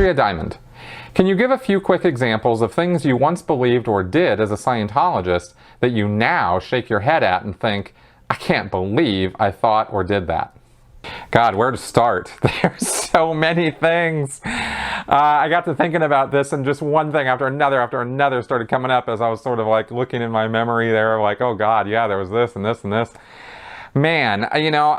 Andrea Diamond, can you give a few quick examples of things you once believed or did as a Scientologist that you now shake your head at and think, I can't believe I thought or did that? God, where to start? There's so many things. I got to thinking about this, and just one thing after another started coming up as I was sort of like looking in my memory there, like, oh God, yeah, there was this and this and this. Man, you know,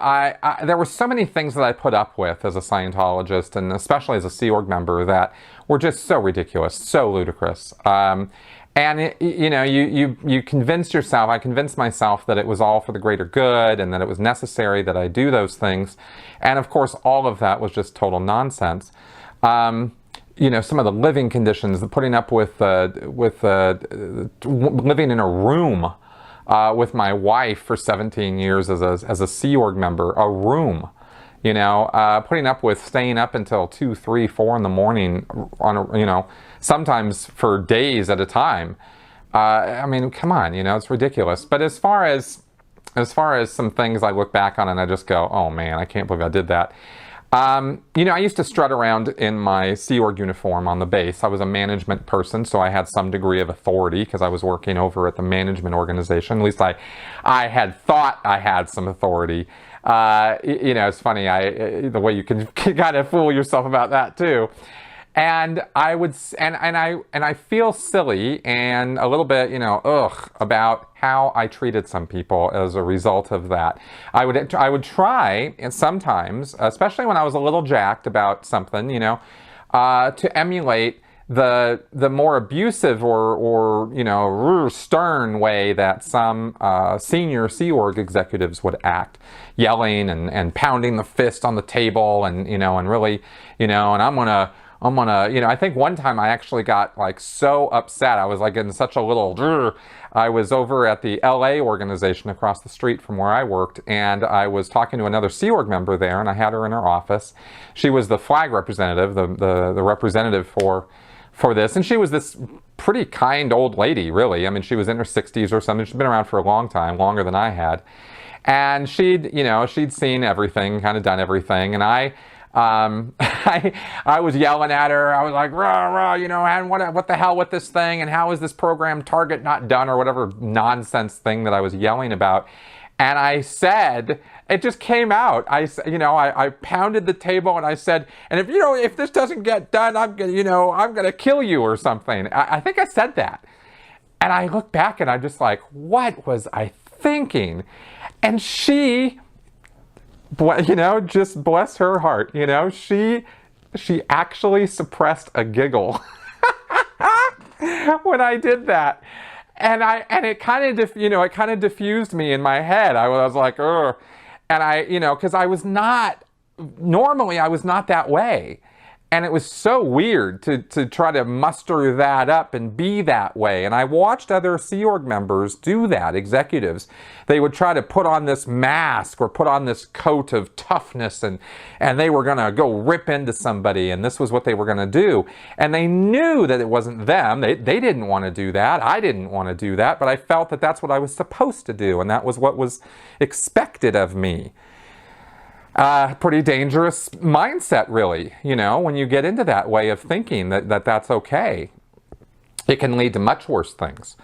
there were so many things that I put up with as a Scientologist, and especially as a Sea Org member, that were just so ridiculous, so ludicrous. And you know, you convinced yourself, I convinced myself that it was all for the greater good and that it was necessary that I do those things. And of course, all of that was just total nonsense. You know, some of the living conditions, the putting up with living in a room with my wife for 17 years as a Sea Org member, a room. You know, putting up with staying up until 2, 3, 4 in the morning on a, you know, sometimes for days at a time. I mean, come on, you know, it's ridiculous. But as far as some things I look back on and I just go, oh man, I can't believe I did that. You know, I used to strut around in my Sea Org uniform on the base. I was a management person, so I had some degree of authority because I was working over at the management organization. At least I had thought I had some authority. You know, it's funny, the way you can kind of fool yourself about that too. And I would, and I feel silly and a little bit, you know, about how I treated some people as a result of that. I would try, and sometimes, especially when I was a little jacked about something, you know, to emulate the more abusive or you know, stern way that some senior Sea Org executives would act, yelling and pounding the fist on the table, and you know, and really, you know, and I'm gonna, you know, I think one time I actually got like so upset. I was like in such a little, I was over at the LA organization across the street from where I worked, and I was talking to another Sea Org member there, and I had her in her office. She was the flag representative, the representative for this, and she was this pretty kind old lady, really. I mean, she was in her 60s or something. She'd been around for a long time, longer than I had. And she'd seen everything, kind of done everything, and I was yelling at her. I was like, rah, rah, you know, and what the hell with this thing, and how is this program target not done, or whatever nonsense thing that I was yelling about. And I said, it just came out. I pounded the table and I said, and if this doesn't get done, I'm gonna kill you or something. I think I said that. And I look back and I'm just like, what was I thinking? And she, you know, just bless her heart, you know, she actually suppressed a giggle when I did that. And it kind of diffused me in my head. I was like, ugh. And you know, because normally I was not that way. And it was so weird to try to muster that up and be that way. And I watched other Sea Org members do that, executives. They would try to put on this mask or put on this coat of toughness, and they were going to go rip into somebody, and this was what they were going to do. And they knew that it wasn't them. They didn't want to do that. I didn't want to do that, but I felt that that's what I was supposed to do, and that was what was expected of me. Pretty dangerous mindset, really, you know, when you get into that way of thinking that's okay. It can lead to much worse things.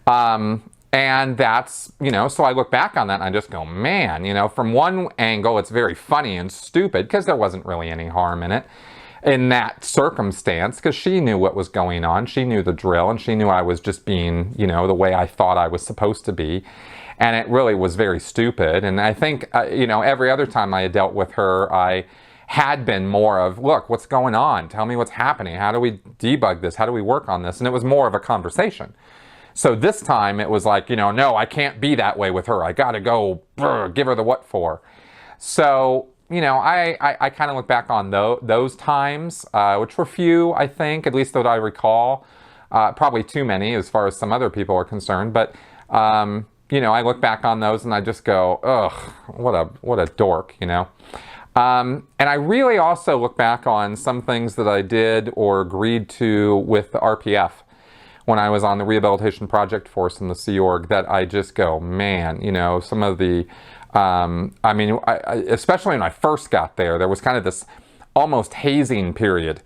And that's, you know, so I look back on that and I just go, man, you know, from one angle, it's very funny and stupid because there wasn't really any harm in it, in that circumstance, because she knew what was going on. She knew the drill, and she knew I was just being, you know, the way I thought I was supposed to be. And it really was very stupid. And I think, you know, every other time I had dealt with her, I had been more of, look, what's going on? Tell me what's happening. How do we debug this? How do we work on this? And it was more of a conversation. So this time it was like, you know, no, I can't be that way with her. I got to go give her the what for. So, you know, I kind of look back on those times, which were few, I think, at least that I recall. Probably too many as far as some other people are concerned. But, you know, I look back on those and I just go, ugh, what a dork, you know. And I really also look back on some things that I did or agreed to with the RPF when I was on the Rehabilitation Project Force in the Sea Org, that I just go, man, you know, some of the, I mean, especially when I first got there, there was kind of this almost hazing period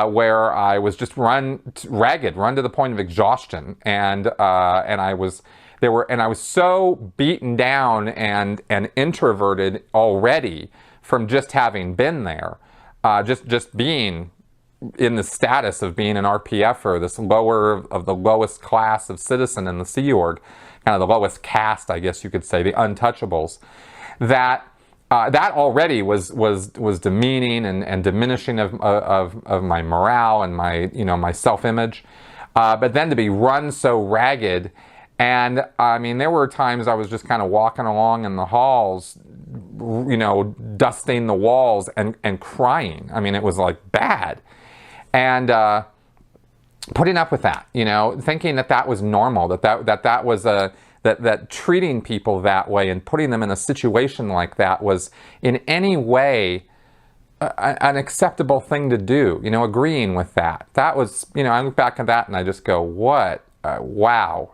where I was just ragged, run to the point of exhaustion, and I was so beaten down and introverted already from just having been there, just being in the status of being an RPFer, this lower of the lowest class of citizen in the Sea Org, kind of the lowest caste, I guess you could say, the untouchables, that already was demeaning and diminishing of my morale and my self-image. But then to be run so ragged, and I mean, there were times I was just kind of walking along in the halls, dusting the walls and crying. I mean, it was like bad, and putting up with that, thinking that was normal, that was that treating people that way and putting them in a situation like that was in any way an acceptable thing to do, agreeing with that. That was, I look back at that and I just go, what? Wow.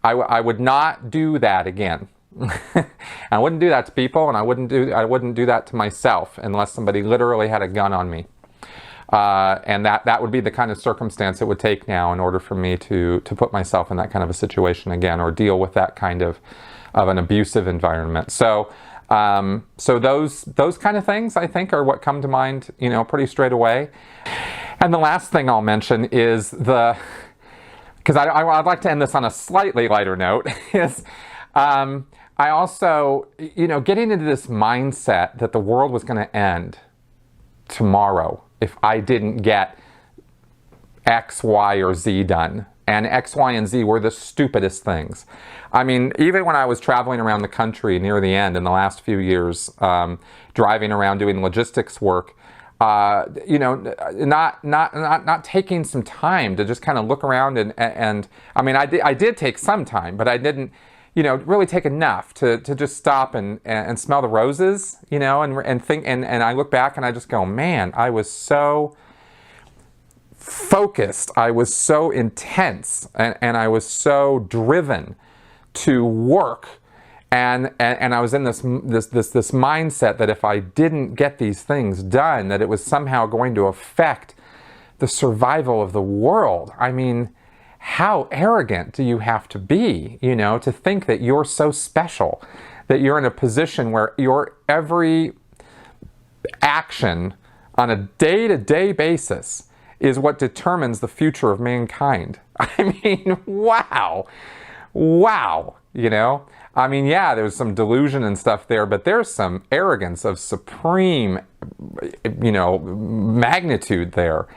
I would not do that again. I wouldn't do that to people, and I wouldn't do that to myself unless somebody literally had a gun on me. And that would be the kind of circumstance it would take now in order for me to put myself in that kind of a situation again, or deal with that kind of an abusive environment. So those kind of things, I think, are what come to mind, pretty straight away. And the last thing I'll mention is because I'd like to end this on a slightly lighter note, is I also, getting into this mindset that the world was going to end tomorrow if I didn't get X, Y, or Z done. And X, Y, and Z were the stupidest things. I mean, even when I was traveling around the country near the end in the last few years, driving around doing logistics work, not taking some time to just kind of look around and I mean, I did take some time, but I didn't, really take enough to just stop and smell the roses, and think, and I look back and I just go, man, I was so focused, I was so intense, and I was so driven to work, and I was in this mindset that if I didn't get these things done, that it was somehow going to affect the survival of the world. I mean, how arrogant do you have to be, to think that you're so special, that you're in a position where your every action on a day-to-day basis is what determines the future of mankind. I mean, wow. I mean, yeah, there's some delusion and stuff there, but there's some arrogance of supreme, magnitude there.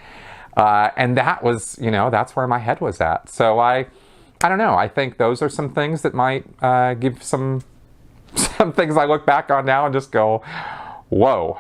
And that was, that's where my head was at. So I don't know. I think those are some things that might give some things I look back on now and just go, whoa.